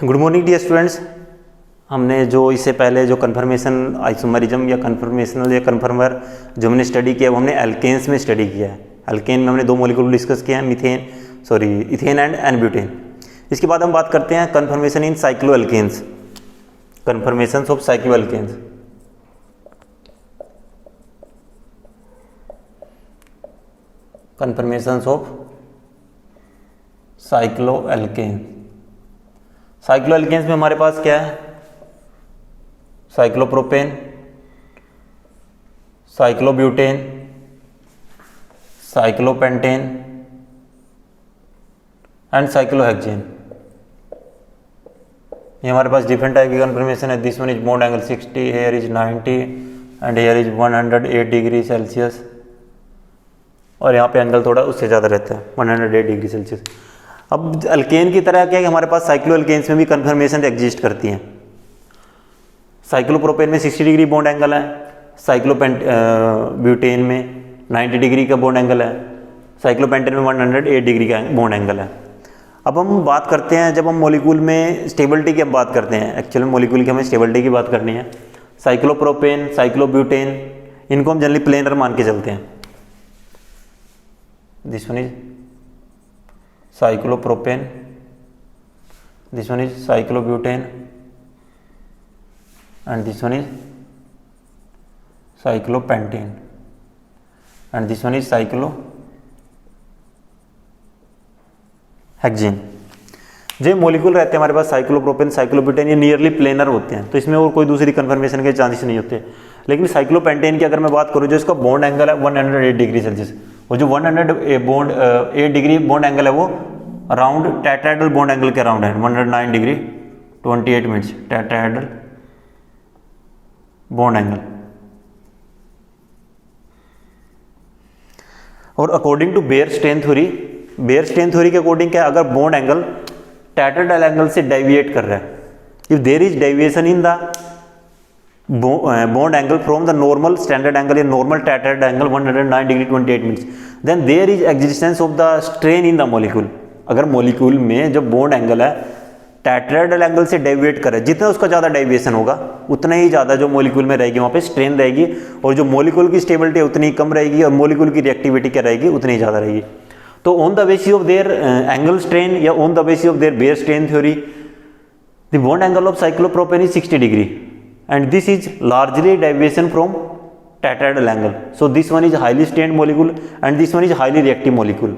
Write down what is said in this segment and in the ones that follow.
Good morning dear students. हमने जो इससे पहले जो कन्फर्मेशन आइसोमरिज्म या कन्फर्मेशनल या कन्फर्मर जो हमने स्टडी किया वो हमने एल्केन्स में स्टडी किया है। एल्केन में हमने दो मॉलिक्यूल डिस्कस किया है, इथेन एंड ब्यूटेन। इसके बाद हम बात करते हैं conformation in cycloalkanes, conformations of cycloalkanes. Conformations of cycloalkane. Cycloalkanes में हमारे पास क्या है? Cyclopropane, cyclobutane, cyclopentane and cyclohexane. ये हमारे पास डिफरेंट टाइप की कन्फर्मेशन है। This one is bond angle 60, here is 90 and here is 108 degree Celsius, और यहाँ पे एंगल थोड़ा उससे ज़्यादा रहता है 108 डिग्री सेल्सियस। अब अल्केन की तरह क्या है कि हमारे पास साइक्लो एल्केन्स में भी कन्फर्मेशन एग्जिस्ट करती हैं। साइक्लोप्रोपेन में 60 डिग्री बॉन्ड एंगल है, ब्यूटेन में 90 डिग्री का बॉन्ड एंगल है, साइक्लोपेंटेन में 108 डिग्री का बॉन्ड एंगल है। अब हम बात करते हैं, जब हम मॉलिक्यूल में स्टेबिलिटी की हम बात करते हैं, एक्चुअली मॉलिक्यूल की हमें स्टेबिलिटी की बात करनी है। साइक्लोप्रोपेन, साइक्लोब्यूटेन, इनको हम जनरली प्लेनर मान के चलते हैं। This one is cyclopropane, this one is cyclobutane and this one is cyclopentane and this one is cyclohexene। जो मॉलिक्यूल रहते हैं हमारे पास साइक्लोप्रोपेन, साइक्लोब्यूटेन, ये नियरली प्लेनर होते हैं, तो इसमें और कोई दूसरी कन्फर्मेशन के चांसेस नहीं होते। लेकिन साइक्लोपेंटेन की अगर मैं बात करूँ, जो इसका बॉन्ड एंगल है 108 डिग्री सेल्सियस, वो जो 108 डिग्री बॉन्ड एंगल है वो अराउंड टेट्राहेड्रल बॉन्ड एंगल के अराउंड है 109 degree 28 minutes tetrahedral bond angle. और according to Baeyer strain theory, Baeyer strain theory के अकॉर्डिंग क्या, अगर बॉन्ड एंगल टेट्राहेड्रल एंगल से डेविएट कर रहा है, if there is deviation in the bond angle from the normal standard angle या normal tetrahedral angle 109 degree 28 minutes, then there is existence of the strain in the molecule। अगर molecule में जो bond angle है tetrahedral angle से deviate करे, जितना उसका ज़्यादा डेविएशन होगा उतना ही ज़्यादा जो मॉलिक्यूल में रहेगी वहाँ पे स्ट्रेन रहेगी, और जो मॉलिक्यूल की स्टेबिलिटी है उतनी कम रहेगी, और मॉलिक्यूल की रिएक्टिविटी क्या रहेगी उतनी ही ज़्यादा रहेगी। तो on the basis of their angle strain या on the basis of their Baeyer strain theory, the bond angle of cyclopropane is 60 degree and this is largely deviation from tetrahedral angle, so this one is highly strained molecule and this one is highly reactive molecule,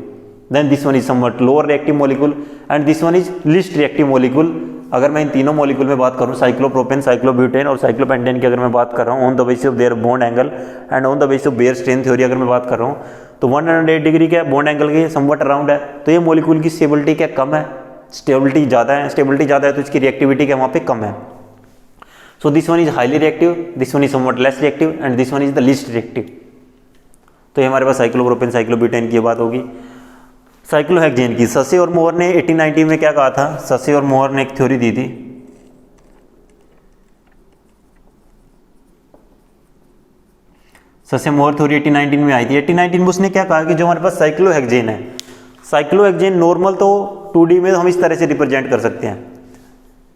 then this one is somewhat lower reactive molecule and this one is least reactive molecule। अगर मैं इन तीनों molecule में बात करूं, cyclopropane, cyclobutane और cyclopentane की अगर मैं बात कर रहा हूं on the basis of their bond angle and on the basis of Baeyer strain theory अगर मैं बात कर रहा हूं, तो 108 डिग्री का बॉन्ड एंगल के समवट अराउंड है, तो ये मॉलिक्यूल की स्टेबिलिटी क्या कम है, स्टेबिलिटी ज़्यादा है, स्टेबिलिटी ज़्यादा है तो इसकी रिएक्टिविटी क्या वहाँ पे कम है। So this one is highly reactive, this one is somewhat less reactive and this one is the least reactive। तो ये हमारे पास साइक्लोप्रोपेन, साइक्लोब्यूटेन की बात होगी। साइक्लोहेक्सेन की ससे और मोहर ने 1890 में क्या कहा था? ससे और मोहर ने एक थ्योरी दी थी, ससे मोहर थ्योरी 1819 में आई थी। 1819 में उसने क्या कहा कि जो हमारे पास साइक्लोहेक्सेन है, साइक्लोहेक्सेन नॉर्मल तो 2D में हम इस तरह से रिप्रेजेंट कर सकते हैं,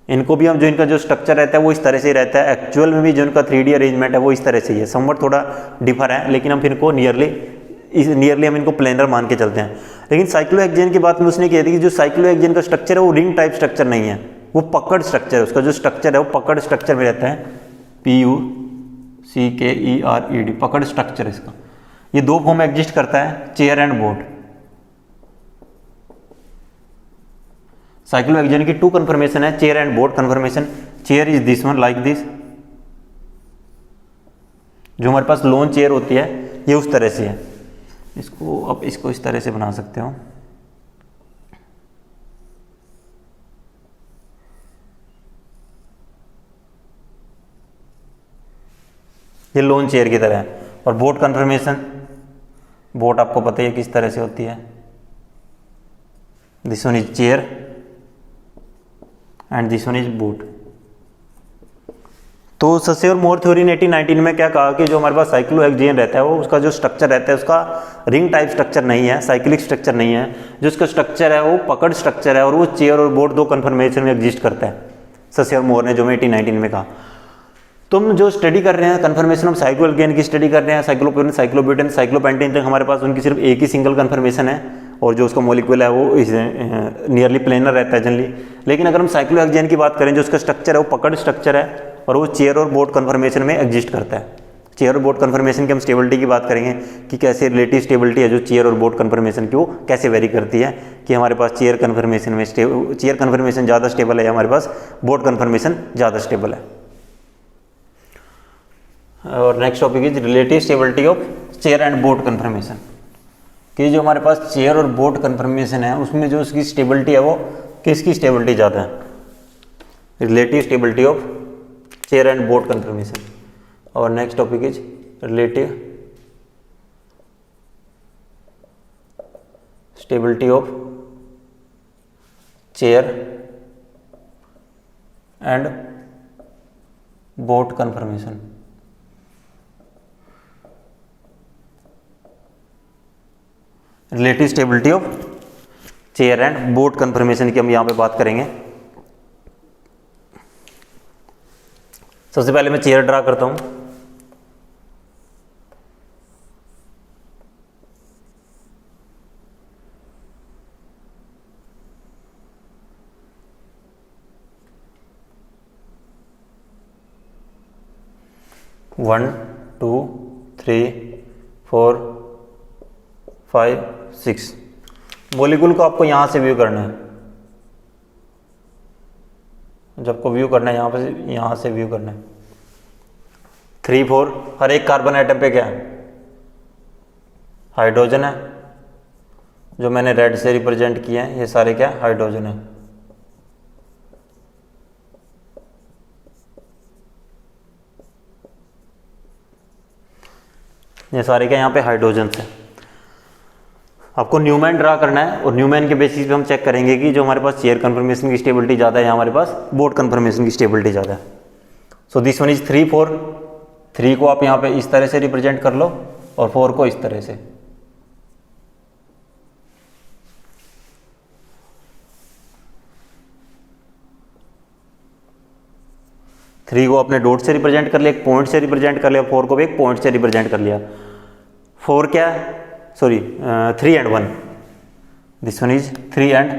इनको भी हम जो इनका जो स्ट्रक्चर रहता है वो इस तरह से ही रहता है, एक्चुअल में भी जो इनका 3D अरेंजमेंट है वो इस तरह से ही है, समवट थोड़ा डिफर है, लेकिन हम फिर इनको नियरली हम इनको प्लेनर मान के चलते हैं। लेकिन साइक्लोहेक्सेन की बात में उसने कही थी कि जो साइक्लोहेक्सेन का स्ट्रक्चर है वो रिंग टाइप स्ट्रक्चर नहीं है, वो पकड़ स्ट्रक्चर है, उसका जो स्ट्रक्चर है वो पकड़ स्ट्रक्चर में रहता है, PUCKERED, पकड़ स्ट्रक्चर इसका। ये दो फॉर्म एग्जिस्ट करता है, चेयर एंड बोर्ड। साइक्लोहेक्सेन की 2 कन्फर्मेशन है, chair and board conformation. Chair is this one like this, जो हमारे पास लोन चेयर होती है ये उस तरह से है, इसको इस तरह से बना सकते हो, ये लोन चेयर की तरह है। और बोर्ड कन्फर्मेशन, बोर्ड आपको पता ही है किस तरह से होती है, this one is chair and this one is boat। तो ससे और मोर थ्योरी ने 1819 में क्या कहा कि जो हमारे पास साइक्लोहेक्सेन रहता है वो उसका जो स्ट्रक्चर रहता है उसका रिंग टाइप स्ट्रक्चर नहीं है, साइक्लिक स्ट्रक्चर नहीं है, जो उसका स्ट्रक्चर है वो पकड़ स्ट्रक्चर है और वो चेयर और बोर्ड दो कन्फर्मेशन में एग्जिस्ट करता है, ससे और मोर ने जो 1819 में कहा। तुम जो स्टडी कर रहे हैं कन्फर्मेशन ऑफ साइक्लोहेक्सेन की स्टडी कर रहे हैं, साइक्लोप्यूरिन, साइक्लोब्यूटेन, साइक्लोपेंटेन तक हमारे पास उनकी सिर्फ एक ही सिंगल कन्फर्मेशन है और जो उसका मॉलिक्यूल है वो नियरली प्लेनर रहता है जनरली। लेकिन अगर हम साइक्लोहेक्सेन की बात करें जो उसका स्ट्रक्चर है वो पकड़ स्ट्रक्चर है और वो चेयर और बोर्ड कन्फर्मेशन में एग्जिस्ट करता है। चेयर और बोर्ड कन्फर्मेशन की हम स्टेबिलिटी की बात करेंगे कि कैसे रिलेटिव स्टेबिलिटी है जो चेयर और बोर्ड कन्फर्मेशन की वो कैसे वेरी करती है, कि हमारे पास चेयर कन्फर्मेशन ज़्यादा स्टेबल है या हमारे पास बोर्ड कन्फर्मेशन ज़्यादा स्टेबल है। और next topic is relative stability of chair and board conformation, कि जो हमारे पास चेयर और बोर्ड कन्फर्मेशन है उसमें जो उसकी स्टेबिलिटी है वो किसकी स्टेबिलिटी ज़्यादा है, relative stability of chair and board conformation. और next topic is relative stability of chair and board conformation. Relative stability of chair and board conformation की हम यहाँ पे बात करेंगे। सबसे पहले मैं चेयर ड्रा करता हूँ। One, two, three, four, 5, 6 molecule को आपको यहाँ से व्यू करना है, जब को व्यू करना है यहाँ से व्यू करना है। 3, 4 हर एक कार्बन आइटम पे क्या है, हाइड्रोजन है, जो मैंने रेड से रिप्रेजेंट किए हैं ये सारे क्या हाइड्रोजन है। ये सारे क्या यहाँ पे हाइड्रोजन है। आपको न्यूमैन ड्रा करना है और न्यूमैन के बेसिस पे हम चेक करेंगे कि जो हमारे पास चेयर कन्फर्मेशन की स्टेबिलिटी ज़्यादा है या हमारे पास बोर्ड कन्फर्मेशन की स्टेबिलिटी ज़्यादा है। So this one is 3, 4। 3 को आप यहाँ पे इस तरह से रिप्रेजेंट कर लो और 4 को इस तरह से। थ्री को आपने डॉट से रिप्रेजेंट कर लिया, एक पॉइंट से रिप्रेजेंट कर लिया, 4 को भी एक पॉइंट से रिप्रेजेंट कर लिया। 4 क्या है, sorry 3 and 1, this one is 3 and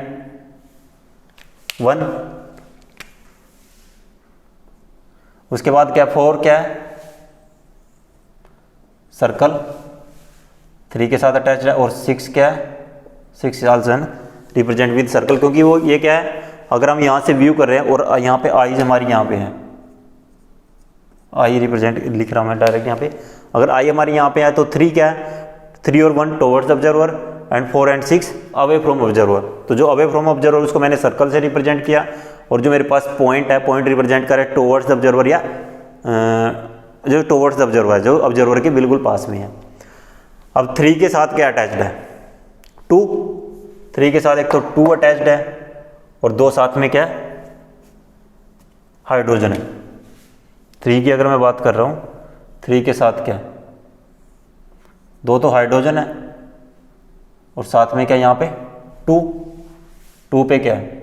1। उसके बाद क्या 4 क्या है, सर्कल 3 के साथ अटैच है। और 6 क्या है, 6 आल्सो रिप्रेजेंट विद सर्कल, क्योंकि वो ये क्या है, अगर हम यहाँ से व्यू कर रहे हैं और यहाँ पे आईज हमारी यहाँ पे है, आई रिप्रेजेंट लिख रहा हूँ मैं डायरेक्ट यहाँ पे, अगर आई हमारी यहाँ पे है तो 3 क्या है, 3 और 1 towards observer and 4 and 6 away from observer. तो जो अवे फ्रॉम ऑब्जर्वर उसको मैंने सर्कल से रिप्रेजेंट किया और जो मेरे पास पॉइंट है, पॉइंट रिप्रेजेंट करे टुवर्ड्स ऑब्जर्वर या जो टुवर्ड्स ऑब्जर्वर है, जो ऑब्जर्वर के बिल्कुल पास में है। अब 3 के साथ क्या अटैच्ड है, 2। 3 के साथ एक तो 2 अटैच्ड है और 2 साथ में क्या है, हाइड्रोजन है। 3 की अगर मैं बात कर रहा हूँ, 3 के साथ क्या है, 2 तो हाइड्रोजन है और साथ में क्या यहाँ पे 2 पे क्या है,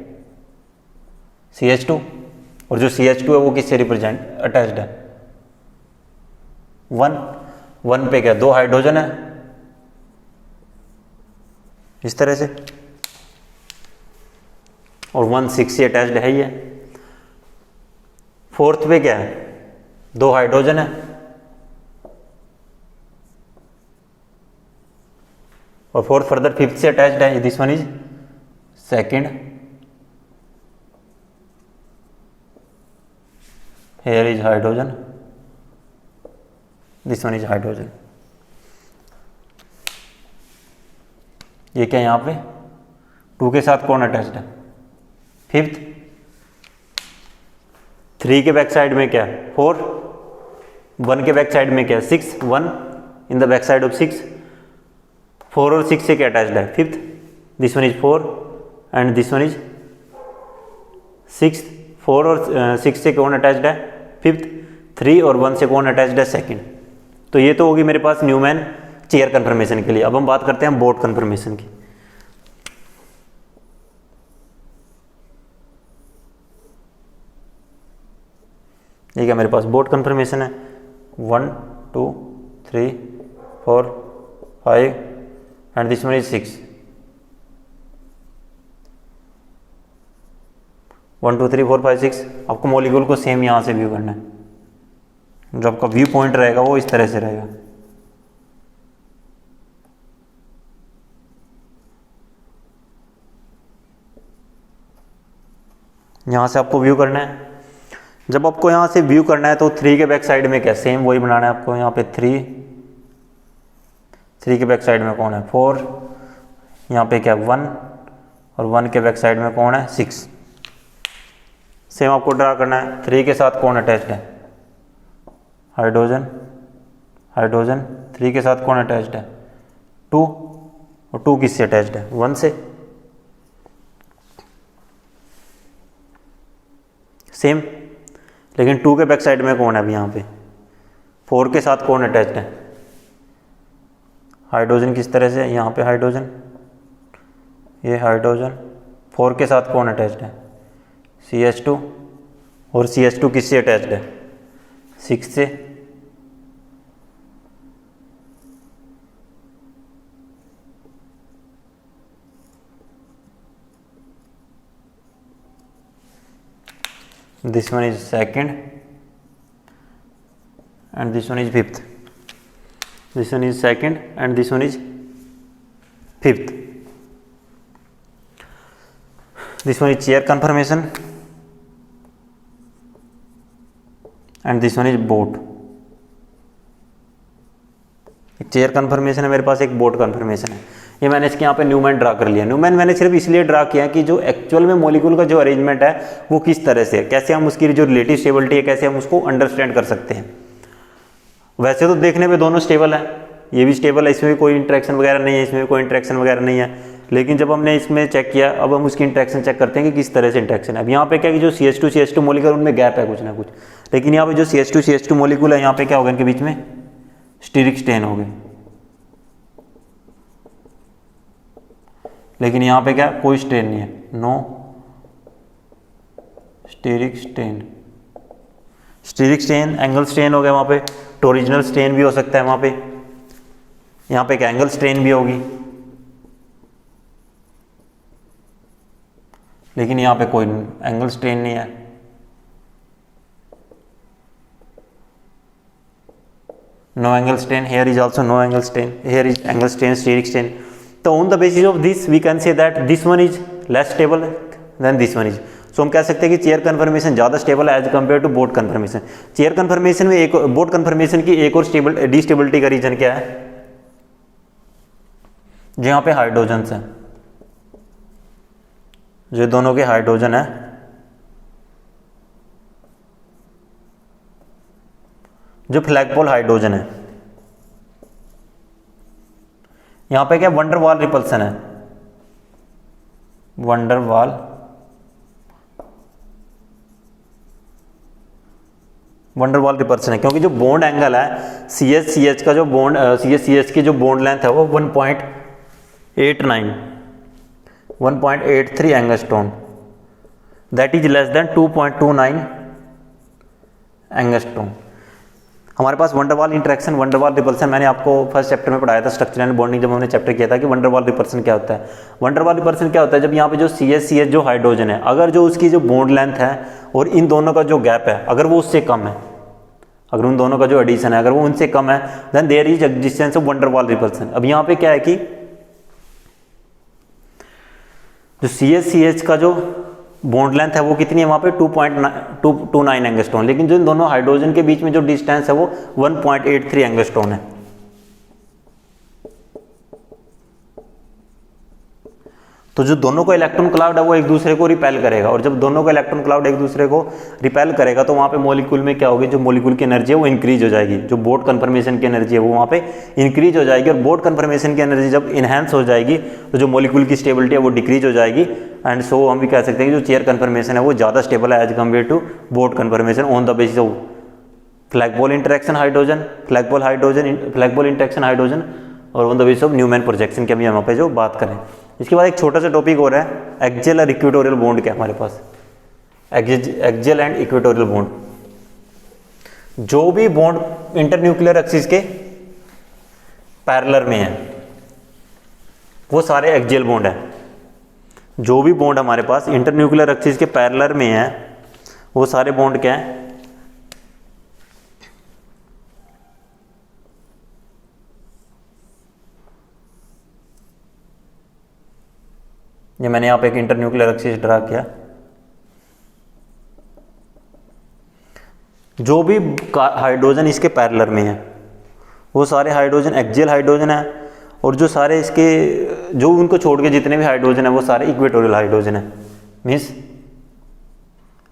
CH2, और जो CH2 है वो किससे रिप्रेजेंट अटैच्ड है, 1 पे क्या 2 हाइड्रोजन है, इस तरह से, और 1 6 से अटैच्ड है ही है। 4th पे क्या है, 2 हाइड्रोजन है और 4th फर्दर 5th से अटैच्ड है। This one is 2nd, here is hydrogen, this one is hydrogen. ये क्या यहाँ पे 2 के साथ कौन अटैच्ड है, 5th। 3 के बैक साइड में क्या है 4, 1 के बैक साइड में क्या है 6, 1 in the back side of 6। 4 और 6 से क्या अटैच्ड है 5th, this one is 4 and this one is 6। 4 और 6 से कौन अटैच्ड है 5th। 3 और 1 से कौन अटैच्ड है, सेकंड। तो ये तो होगी मेरे पास न्यूमैन चेयर कन्फर्मेशन के लिए। अब हम बात करते हैं बोट कन्फर्मेशन की। ये क्या मेरे पास बोट कन्फर्मेशन है, 1 2 3 4 5 एंड दिस वन इज 6। 1 2 3 4 5 6। आपको मॉलिक्यूल को सेम यहाँ से व्यू करना है। जो आपका व्यू पॉइंट रहेगा वो इस तरह से रहेगा। यहाँ से आपको व्यू करना है। जब आपको यहाँ से व्यू करना है तो 3 के बैक साइड में क्या, सेम वही बनाना है आपको। यहाँ पे 3 के बैक साइड में कौन है, 4। यहाँ पे क्या 1 और 1 के बैक साइड में कौन है, 6। सेम आपको ड्रा करना है। 3 के साथ कौन अटैच्ड है, हाइड्रोजन। हाइड्रोजन 3 के साथ कौन अटैच्ड है, 2। और 2 किससे अटैच्ड है, 1 से। सेम, लेकिन 2 के बैक साइड में कौन है अभी यहाँ पे, 4 के साथ कौन अटैच्ड है, हाइड्रोजन। किस तरह से, यहाँ पे हाइड्रोजन, ये हाइड्रोजन। 4 के साथ कौन अटैच्ड है, CH2। और CH2 किससे अटैच्ड है, 6 से। This one is second and this one is fifth. This one is second and this one is fifth. This one is chair conformation and this one is boat. एक chair conformation है मेरे पास, एक boat conformation है। ये मैंने इसके यहाँ पे न्यूमैन ड्रा कर लिया। न्यूमैन मैंने सिर्फ इसलिए ड्रा किया कि जो एक्चुअल में मॉलिक्यूल का जो अरेंजमेंट है वो किस तरह से है, कैसे हम उसकी जो रिलेटिव स्टेबिलिटी है कैसे हम उसको अंडरस्टैंड कर सकते हैं। वैसे तो देखने में दोनों स्टेबल है, ये भी स्टेबल है, इसमें भी कोई इंट्रैक्शन वगैरह नहीं है, इसमें भी कोई इंट्रैक्शन वगैरह नहीं है। लेकिन जब हमने इसमें चेक किया, अब हम उसकी इंट्रैक्शन चेक करते हैं कि किस तरह से इंट्रैक्शन है। अब यहाँ पे क्या कि जो CH2 मॉलिक्यूल उनमें गैप है कुछ ना कुछ, लेकिन यहाँ पे जो CH2 मॉलिक्यूल है यहाँ पे क्या होगा, इनके बीच में स्टीरिक स्टेन हो गए। लेकिन यहाँ पे क्या, कोई स्ट्रेन नहीं है, no steric strain. Steric strain, angle strain हो गया वहाँ पे, टोरिजिनल स्ट्रेन भी हो सकता है वहाँ पे। यहाँ पे क्या, एंगल स्ट्रेन भी होगी, लेकिन यहाँ पे कोई एंगल स्ट्रेन नहीं है। No angle strain, here is also no angle strain, here is angle strain, steric strain. तो on the basis of this we can say that this one is less stable than this one is. So हम कह सकते हैं कि chair conformation ज़्यादा stable है as compared to boat conformation. Chair conformation में एक, बोट कन्फर्मेशन की एक और स्टेबल डिस्टेबिलिटी का रीजन क्या है, जहाँ पे हाइड्रोजन है, जो दोनों के हाइड्रोजन है, जो फ्लैगपोल हाइड्रोजन है, यहां पे क्या वंडरवाल रिपल्सन है, वंडरवाल रिपल्सन है, क्योंकि जो बॉन्ड एंगल है CH का जो बॉन्ड CH की जो बॉन्ड लेंथ है वो 1.83 angstrom, that is less than 2.29 angstrom. हमारे पास वंडरवाल इंटरेक्शन, वंडरवाल रिपल्सन मैंने आपको फर्स्ट चैप्टर में पढ़ाया था, स्ट्रक्चर एंड बॉन्डिंग, जब हमने चैप्टर किया था कि वंडरवाल रिपल्सन क्या होता है। वंडरवाल रिपल्सन क्या होता है, जब यहाँ पे जो CH जो हाइड्रोजन है, अगर जो उसकी जो बॉन्ड लेंथ है और इन दोनों का जो गैप है अगर वो उससे कम है, अगर उन दोनों का जो एडिशन है अगर वो उनसे कम है, then there is existence of van der Waals repulsion. अब यहाँ पे क्या है कि जो CH का जो बॉन्ड लेंथ है वो कितनी है वहाँ पे 2.29 एंगस्ट्रॉन, लेकिन जो इन दोनों हाइड्रोजन के बीच में जो डिस्टेंस है वो 1.83 एंगस्ट्रॉन है। तो जो दोनों का इलेक्ट्रॉन क्लाउड है वो एक दूसरे को रिपेल करेगा, और जब दोनों का इलेक्ट्रॉन क्लाउड एक दूसरे को रिपेल करेगा तो वहाँ पे मॉलिक्यूल में क्या होगी, जो मॉलिक्यूल की एनर्जी है वो इंक्रीज हो जाएगी, जो बोट कन्फर्मेशन की एनर्जी है वो वहाँ पे इंक्रीज हो जाएगी, और बोट कन्फर्मेशन की एनर्जी जब इनहेंस हो जाएगी तो जो मॉलिक्यूल की स्टेबिलिटी है वो डिक्रीज हो जाएगी। एंड सो हम भी कह सकते हैं कि जो चेयर कन्फर्मेशन है वो ज़्यादा स्टेबल है as compared to boat conformation on the basis of flagpole interaction hydrogen, flagpole interaction hydrogen और on the basis of Newman projection की हम यहाँ पे जो बात करें। इसके बाद एक छोटा सा टॉपिक हो रहा है एक्सियल और इक्वेटोरियल बॉन्ड क्या हमारे पास, एक्सियल एंड इक्वेटोरियल बॉन्ड। जो भी बॉन्ड इंटरन्यूक्लियर एक्सिस के पैरेलल में है वो सारे एक्सियल बॉन्ड है। जो भी बॉन्ड हमारे पास इंटरन्यूक्लियर एक्सिस के पैरेलल में है वो सारे बॉन्ड क्या है, ये मैंने यहाँ पे एक इंटरन्यूक्लियर एक्सिस ड्रा किया। जो भी हाइड्रोजन इसके पैरेलल में है वो सारे हाइड्रोजन एक्सियल हाइड्रोजन है, और जो सारे इसके जो उनको छोड़ के जितने भी हाइड्रोजन है वो सारे इक्वेटोरियल हाइड्रोजन है। Means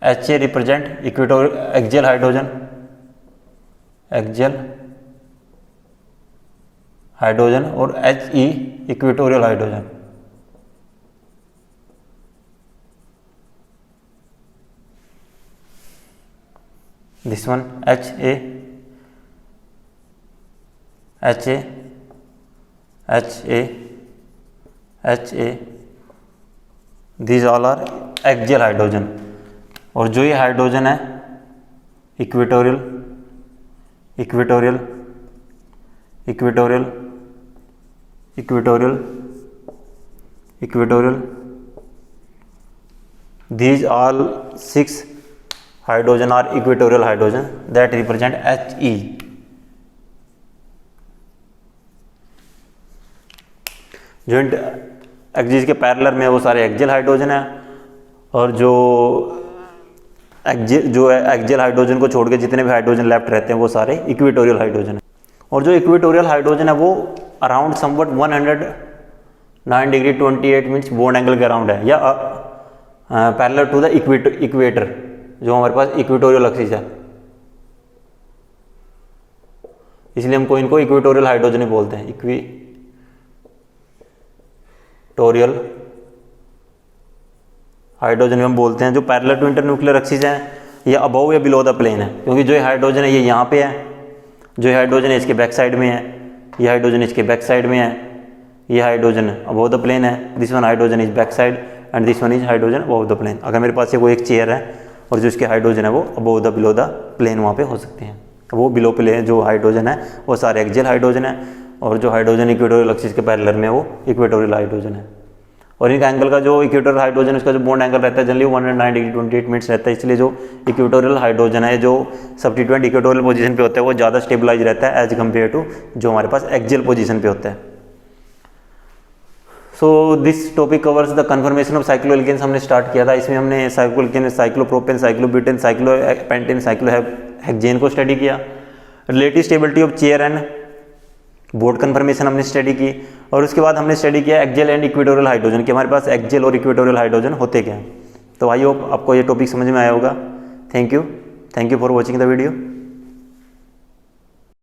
HA represent equatorial axial hydrogen, axial hydrogen, और HE equatorial hydrogen. This one HA, HA, HA, HA, these all are axial hydrogen. और जो ये हाइड्रोजन है equatorial, equatorial, equatorial, equatorial, equatorial, these all 6 hydrogen are equatorial hydrogen that represent HE। जो axis के parallel में वो सारे axial hydrogen है, और जो एक्सियल हाइड्रोजन को छोड़ के जितने भी हाइड्रोजन लेफ्ट रहते हैं वो सारे इक्वेटोरियल हाइड्रोजन है। और जो इक्वेटोरियल हाइड्रोजन है वो around somewhat 109 degree 28 minutes bond angle के अराउंड है, या पैरेलल टू द इक्वेटर जो हमारे पास इक्वेटोरियल एक्सिस है, इसलिए हमको इनको इक्वेटोरियल हाइड्रोजन ही बोलते हैं। इक्वेटोरियल हाइड्रोजन हम बोलते हैं जो पैरेलल टू इंटरन्यूक्लियर एक्सिस है, या अबव या बिलो द प्लेन है, क्योंकि जो हाइड्रोजन है ये यहाँ पे है, जो हाइड्रोजन है इसके बैक साइड में है, ये हाइड्रोजन इसके बैक साइड में है, ये हाइड्रोजन अबव द प्लेन है, this one hydrogen is back side and this one is hydrogen above the plane. अगर मेरे पास वो एक चेयर है और जो इसके हाइड्रोजन है वो above the below the plane वहाँ पे हो सकते हैं, वो बिलो प्लेन जो हाइड्रोजन है वो सारे एक्सियल हाइड्रोजन है, और जो हाइड्रोजन इक्वेटोरियल एक्सिस के पैरेलल में वो इक्वेटोरियल हाइड्रोजन है। और इनका एंगल का जो इक्वेटोरियल हाइड्रोजन उसका जो बॉन्ड एंगल रहता है जनरली 109 डिग्री 28 मिनट्स रहता है, इसलिए जो इक्वेटोरियल हाइड्रोजन है जो सब्स्टिट्यूएंट इक्वेटोरियल पोजीशन पे होता है वो ज़्यादा स्टेबलाइज रहता है एज कम्पेयर टू जो हमारे पास एक्सियल पोजीशन पे होता है। So this topic covers the conformation of cycloalkanes हमने स्टार्ट किया था। इसमें हमने cycloalkane, cyclopropane, cyclobutane, cyclopentane, cyclohexane को स्टडी किया। Relative stability of chair and board conformation हमने स्टडी की, और उसके बाद हमने स्टडी किया एक्सियल एंड इक्वेटोरियल हाइड्रोजन कि हमारे पास एक्सियल और इक्वेटोरियल हाइड्रोजन होते क्या हैं। तो आई होप आपको ये टॉपिक समझ में आया होगा। Thank you for watching the video.